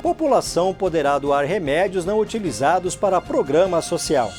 População poderá doar remédios não utilizados para programa social.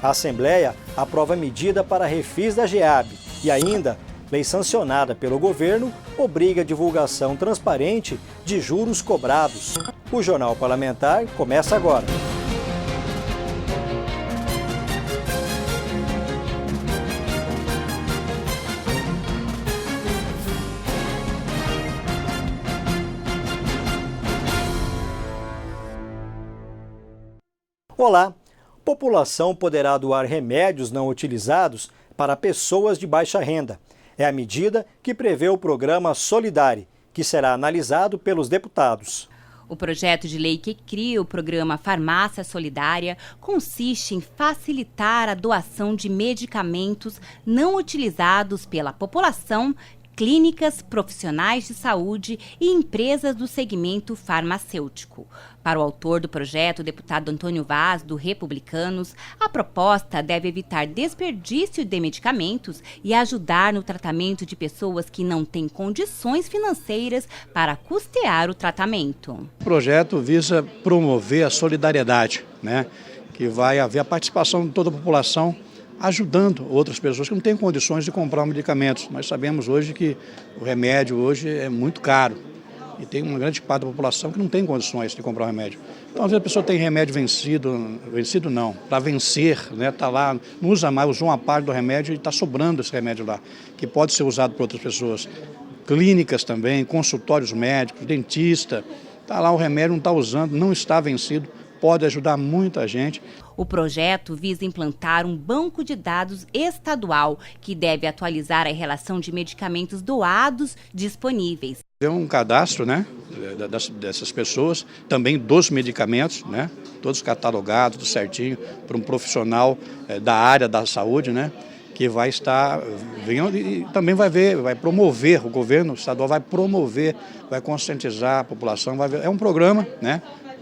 A Assembleia aprova medida para refis da GEAB e ainda, lei sancionada pelo governo obriga a divulgação transparente de juros cobrados. O Jornal Parlamentar começa agora. Olá! População poderá doar remédios não utilizados para pessoas de baixa renda. É a medida que prevê o programa Solidari, que será analisado pelos deputados. O projeto de lei que cria o programa Farmácia Solidária consiste em facilitar a doação de medicamentos não utilizados pela população, clínicas, profissionais de saúde e empresas do segmento farmacêutico. Para o autor do projeto, o deputado Antônio Vaz, do Republicanos, a proposta deve evitar desperdício de medicamentos e ajudar no tratamento de pessoas que não têm condições financeiras para custear o tratamento. O projeto visa promover a solidariedade, que vai haver a participação de toda a população ajudando outras pessoas que não têm condições de comprar medicamentos. Nós sabemos hoje que o remédio hoje é muito caro e tem uma grande parte da população que não tem condições de comprar o remédio. Então, às vezes a pessoa tem remédio vencido não, para vencer, está lá, não usa mais, usou uma parte do remédio e está sobrando esse remédio lá, que pode ser usado por outras pessoas. Clínicas também, consultórios médicos, dentista, está lá o remédio, não está usando, não está vencido, pode ajudar muita gente. O projeto visa implantar um banco de dados estadual que deve atualizar a relação de medicamentos doados disponíveis. É um cadastro, dessas pessoas, também dos medicamentos, todos catalogados, tudo certinho, para um profissional da área da saúde, que vai estar vendo e também vai promover, o governo estadual vai promover, vai conscientizar a população, é um programa,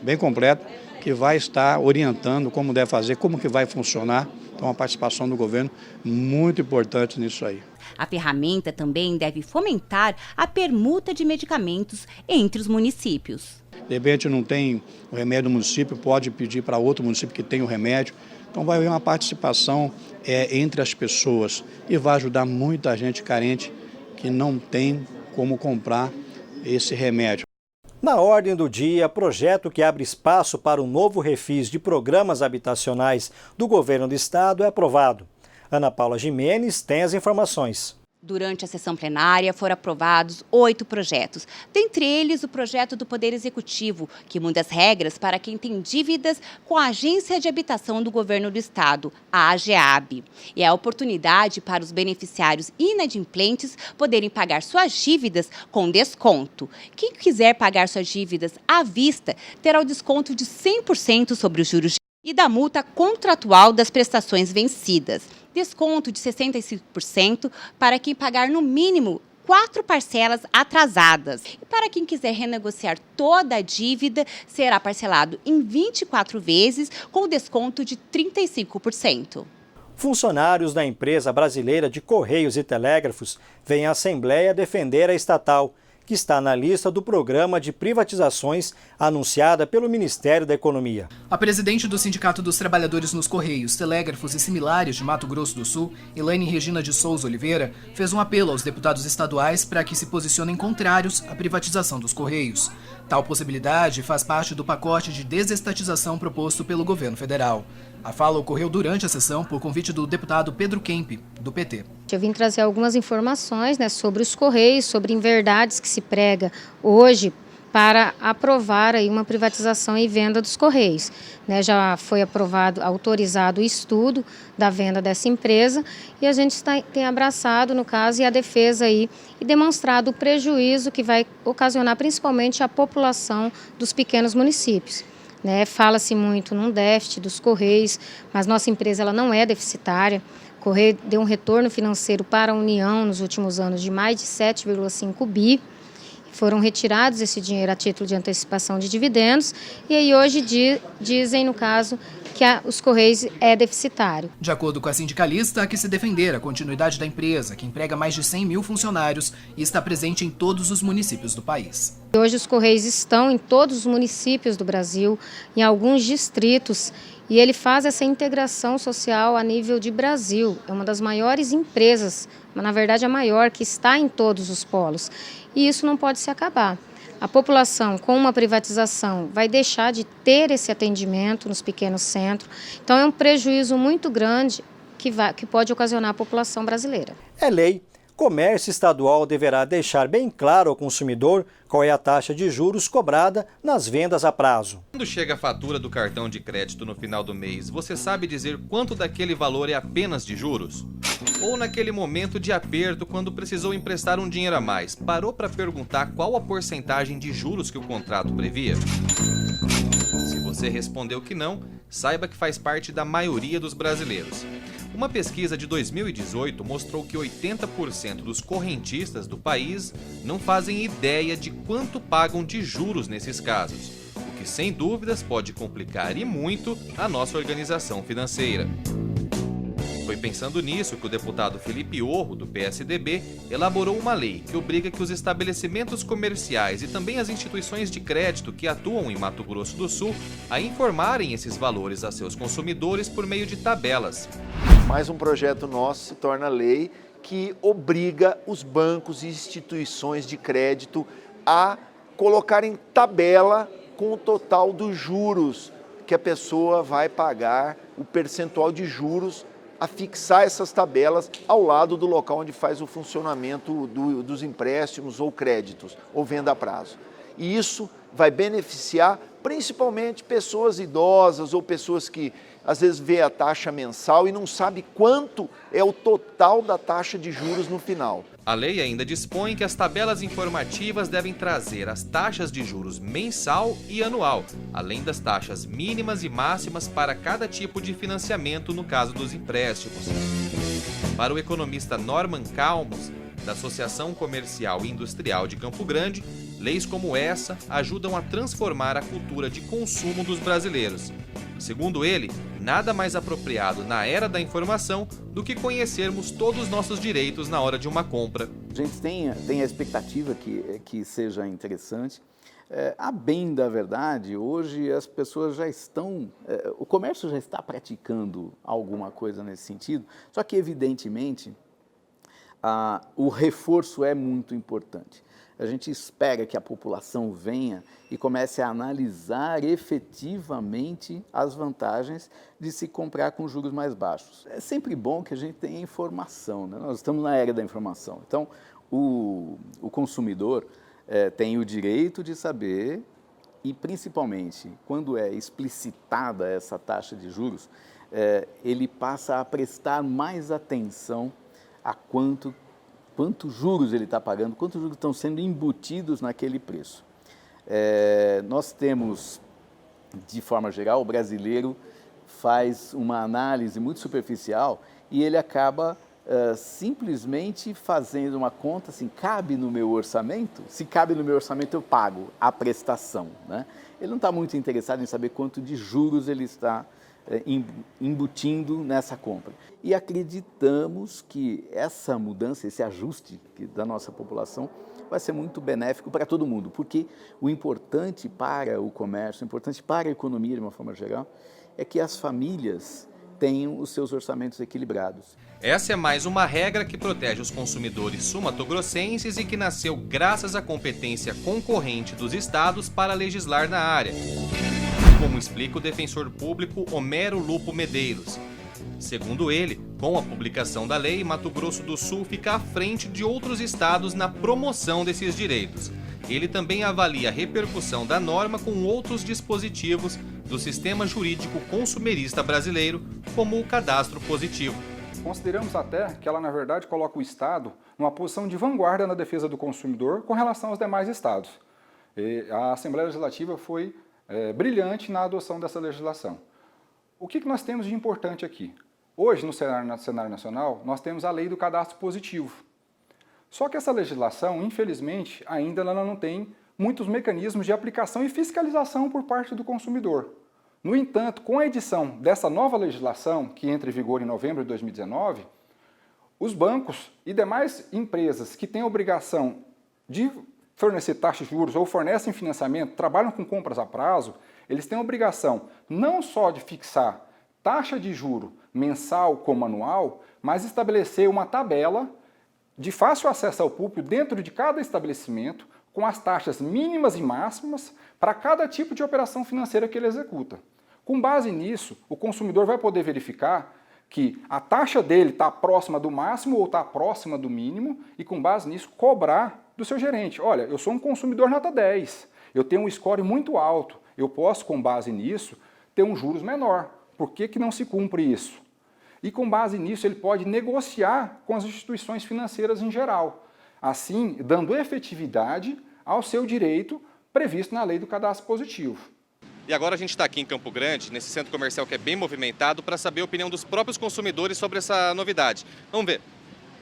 bem completo, que vai estar orientando como deve fazer, como que vai funcionar. Então, a participação do governo muito importante nisso aí. A ferramenta também deve fomentar a permuta de medicamentos entre os municípios. De repente não tem o remédio no município, pode pedir para outro município que tem o remédio. Então vai haver uma participação entre as pessoas e vai ajudar muita gente carente que não tem como comprar esse remédio. Na ordem do dia, projeto que abre espaço para um novo refis de programas habitacionais do governo do estado é aprovado. Ana Paula Gimenez tem as informações. Durante a sessão plenária foram aprovados 8 projetos, dentre eles o projeto do Poder Executivo, que muda as regras para quem tem dívidas com a Agência de Habitação do Governo do Estado, a AGEAB. E é a oportunidade para os beneficiários inadimplentes poderem pagar suas dívidas com desconto. Quem quiser pagar suas dívidas à vista terá o desconto de 100% sobre os juros e da multa contratual das prestações vencidas. Desconto de 65% para quem pagar no mínimo 4 parcelas atrasadas. E para quem quiser renegociar toda a dívida, será parcelado em 24 vezes com desconto de 35%. Funcionários da empresa brasileira de Correios e Telégrafos vêm à Assembleia defender a estatal, que está na lista do programa de privatizações anunciada pelo Ministério da Economia. A presidente do Sindicato dos Trabalhadores nos Correios, Telégrafos e Similares de Mato Grosso do Sul, Elaine Regina de Souza Oliveira, fez um apelo aos deputados estaduais para que se posicionem contrários à privatização dos Correios. Tal possibilidade faz parte do pacote de desestatização proposto pelo governo federal. A fala ocorreu durante a sessão por convite do deputado Pedro Kemp, do PT. Eu vim trazer algumas informações sobre os Correios, sobre inverdades que se prega hoje para aprovar aí uma privatização e venda dos Correios. Já foi autorizado o estudo da venda dessa empresa e a gente tem abraçado, no caso, e a defesa aí e demonstrado o prejuízo que vai ocasionar principalmente a população dos pequenos municípios. Fala-se muito num déficit dos Correios, mas nossa empresa ela não é deficitária. O Correio deu um retorno financeiro para a União nos últimos anos de mais de 7,5 bi. foram retirados esse dinheiro a título de antecipação de dividendos e aí hoje dizem, no caso, que os Correios é deficitário. De acordo com a sindicalista, há que se defender a continuidade da empresa, que emprega mais de 100 mil funcionários e está presente em todos os municípios do país. Hoje os Correios estão em todos os municípios do Brasil, em alguns distritos, e ele faz essa integração social a nível de Brasil. É uma das maiores empresas, mas na verdade a maior, que está em todos os polos. E isso não pode se acabar. A população, com uma privatização, vai deixar de ter esse atendimento nos pequenos centros. Então é um prejuízo muito grande que pode ocasionar à população brasileira. É lei. Comércio estadual deverá deixar bem claro ao consumidor qual é a taxa de juros cobrada nas vendas a prazo. Quando chega a fatura do cartão de crédito no final do mês, você sabe dizer quanto daquele valor é apenas de juros? Ou naquele momento de aperto, quando precisou emprestar um dinheiro a mais, parou para perguntar qual a porcentagem de juros que o contrato previa? Se você respondeu que não, saiba que faz parte da maioria dos brasileiros. Uma pesquisa de 2018 mostrou que 80% dos correntistas do país não fazem ideia de quanto pagam de juros nesses casos, o que sem dúvidas pode complicar e muito a nossa organização financeira. Foi pensando nisso que o deputado Felipe Orro, do PSDB, elaborou uma lei que obriga que os estabelecimentos comerciais e também as instituições de crédito que atuam em Mato Grosso do Sul a informarem esses valores a seus consumidores por meio de tabelas. Mais um projeto nosso se torna lei que obriga os bancos e instituições de crédito a colocarem tabela com o total dos juros que a pessoa vai pagar, o percentual de juros, a fixar essas tabelas ao lado do local onde faz o funcionamento dos empréstimos ou créditos, ou venda a prazo. E isso vai beneficiar principalmente pessoas idosas ou pessoas que às vezes vê a taxa mensal e não sabe quanto é o total da taxa de juros no final. A lei ainda dispõe que as tabelas informativas devem trazer as taxas de juros mensal e anual, além das taxas mínimas e máximas para cada tipo de financiamento no caso dos empréstimos. Para o economista Norman Calmos, da Associação Comercial e Industrial de Campo Grande, leis como essa ajudam a transformar a cultura de consumo dos brasileiros. Segundo ele, nada mais apropriado na era da informação do que conhecermos todos os nossos direitos na hora de uma compra. A gente tem a expectativa que seja interessante. A bem da verdade, hoje as pessoas já estão, o comércio já está praticando alguma coisa nesse sentido, só que evidentemente o reforço é muito importante. A gente espera que a população venha e comece a analisar efetivamente as vantagens de se comprar com juros mais baixos. É sempre bom que a gente tenha informação, né? Nós estamos na era da informação. Então, o consumidor tem o direito de saber e, principalmente, quando é explicitada essa taxa de juros, ele passa a prestar mais atenção a quantos juros ele está pagando, quantos juros estão sendo embutidos naquele preço. Nós temos, de forma geral, o brasileiro faz uma análise muito superficial e ele acaba simplesmente fazendo uma conta assim, cabe no meu orçamento? Se cabe no meu orçamento, eu pago a prestação, né? Ele não está muito interessado em saber quanto de juros ele está embutindo nessa compra. E acreditamos que essa mudança, esse ajuste da nossa população vai ser muito benéfico para todo mundo, porque o importante para o comércio, o importante para a economia de uma forma geral, é que as famílias tenham os seus orçamentos equilibrados. Essa é mais uma regra que protege os consumidores sul-mato-grossenses e que nasceu graças à competência concorrente dos estados para legislar na área, como explica o defensor público Homero Lupo Medeiros. Segundo ele, com a publicação da lei, Mato Grosso do Sul fica à frente de outros estados na promoção desses direitos. Ele também avalia a repercussão da norma com outros dispositivos do sistema jurídico consumerista brasileiro, como o cadastro positivo. Consideramos até que ela, na verdade, coloca o Estado numa posição de vanguarda na defesa do consumidor com relação aos demais estados. A Assembleia Legislativa foi brilhante na adoção dessa legislação. O que nós temos de importante aqui? Hoje, no cenário nacional, nós temos a lei do cadastro positivo. Só que essa legislação, infelizmente, ainda ela não tem muitos mecanismos de aplicação e fiscalização por parte do consumidor. No entanto, com a edição dessa nova legislação, que entra em vigor em novembro de 2019, os bancos e demais empresas que têm a obrigação de fornecer taxas de juros ou fornecem financiamento, trabalham com compras a prazo, eles têm a obrigação não só de fixar taxa de juro mensal como anual, mas estabelecer uma tabela de fácil acesso ao público dentro de cada estabelecimento, com as taxas mínimas e máximas para cada tipo de operação financeira que ele executa. Com base nisso, o consumidor vai poder verificar que a taxa dele está próxima do máximo ou está próxima do mínimo e, com base nisso, cobrar do seu gerente. Olha, eu sou um consumidor nota 10, eu tenho um score muito alto, eu posso, com base nisso, ter um juros menor. Por que não se cumpre isso? E, com base nisso, ele pode negociar com as instituições financeiras em geral, assim, dando efetividade ao seu direito previsto na lei do cadastro positivo. E agora a gente está aqui em Campo Grande, nesse centro comercial que é bem movimentado, para saber a opinião dos próprios consumidores sobre essa novidade. Vamos ver.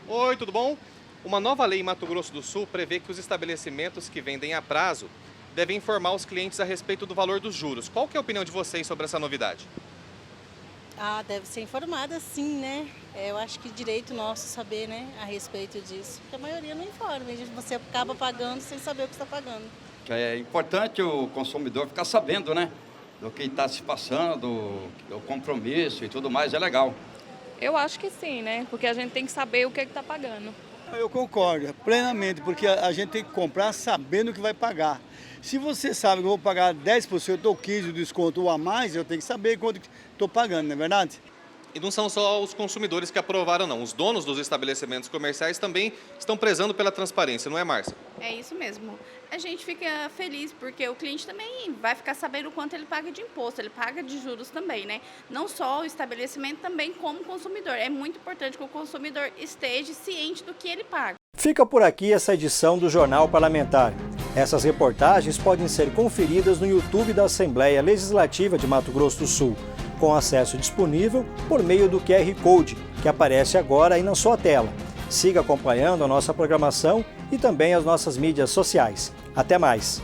Oi, tudo bom? Uma nova lei em Mato Grosso do Sul prevê que os estabelecimentos que vendem a prazo devem informar os clientes a respeito do valor dos juros. Qual que é a opinião de vocês sobre essa novidade? Deve ser informada sim, né? Eu acho que direito nosso saber, né, a respeito disso. Porque a maioria não informa, você acaba pagando sem saber o que está pagando. É importante o consumidor ficar sabendo, né, do que está se passando, do compromisso e tudo mais, é legal. Eu acho que sim, né? Porque a gente tem que saber o que está pagando. Eu concordo plenamente, porque a gente tem que comprar sabendo o que vai pagar. Se você sabe que eu vou pagar 10% ou 15% de desconto ou a mais, eu tenho que saber quanto estou pagando, não é verdade? E não são só os consumidores que aprovaram, não. Os donos dos estabelecimentos comerciais também estão prezando pela transparência, não é, Márcia? É isso mesmo. A gente fica feliz porque o cliente também vai ficar sabendo o quanto ele paga de imposto, ele paga de juros também, né? Não só o estabelecimento, também como consumidor. É muito importante que o consumidor esteja ciente do que ele paga. Fica por aqui essa edição do Jornal Parlamentar. Essas reportagens podem ser conferidas no YouTube da Assembleia Legislativa de Mato Grosso do Sul, com acesso disponível por meio do QR Code, que aparece agora aí na sua tela. Siga acompanhando a nossa programação e também as nossas mídias sociais. Até mais!